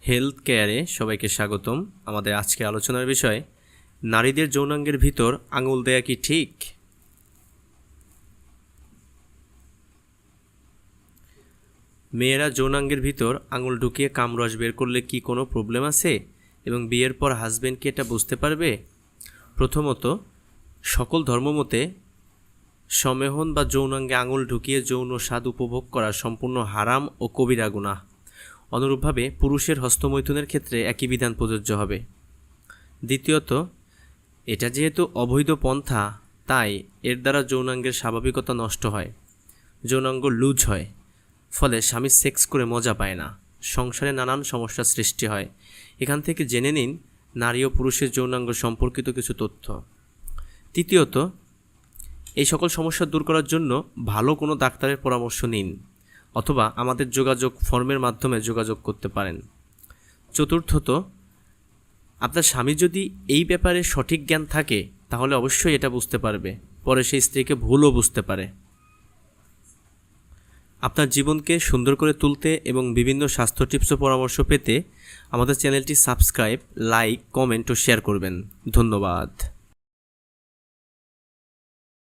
Health কেয়ারে সবাইকে স্বাগতম। আমাদের আজকে আলোচনার বিষয়, নারীদের যৌনাঙ্গের ভিতর আঙুল দেয়া কি ঠিক? মেয়েরা যৌনাঙ্গের ভিতর আঙুল ঢুকিয়ে কামরস বের করলে কি কোনো প্রবলেম আছে এবং বিয়ের পর হাজবেন্ড কি এটা বুঝতে পারবে? প্রথমত, সকল ধর্মমতে সমেহন বা যৌনাঙ্গে আঙুল ঢুকিয়ে যৌন স্বাদ উপভোগ করা সম্পূর্ণ হারাম ও কবিরা গুনাহ। অনুরূপভাবে পুরুষের হস্তমৈথুনের ক্ষেত্রে একই বিধান প্রযোজ্য হবে। দ্বিতীয়ত, এটা যেহেতু অবৈধ পন্থা, তাই এর দ্বারা যৌনাঙ্গের স্বাভাবিকতা নষ্ট হয়, যৌনাঙ্গ লুজ হয়, ফলে স্বামী সেক্স করে মজা পায় না, সংসারে নানান সমস্যার সৃষ্টি হয়। এখান থেকে জেনে নিন নারী ও পুরুষের যৌনাঙ্গ সম্পর্কিত কিছু তথ্য। তৃতীয়ত, এই সকল সমস্যা দূর করার জন্য ভালো কোনো ডাক্তারের পরামর্শ নিন অথবা আমাদের যোগাযোগ ফর্মের মাধ্যমে যোগাযোগ করতে পারেন। চতুর্থত, আপনার স্বামী যদি এই ব্যাপারে সঠিক জ্ঞান থাকে তাহলে অবশ্যই এটা বুঝতে পারবে, পরে সেই স্ত্রীকে ভুলও বুঝতে পারে। আপনার জীবনকে সুন্দর করে তুলতে এবং বিভিন্ন স্বাস্থ্য টিপস ও পরামর্শ পেতে আমাদের চ্যানেলটি সাবস্ক্রাইব, লাইক, কমেন্ট ও শেয়ার করবেন। ধন্যবাদ।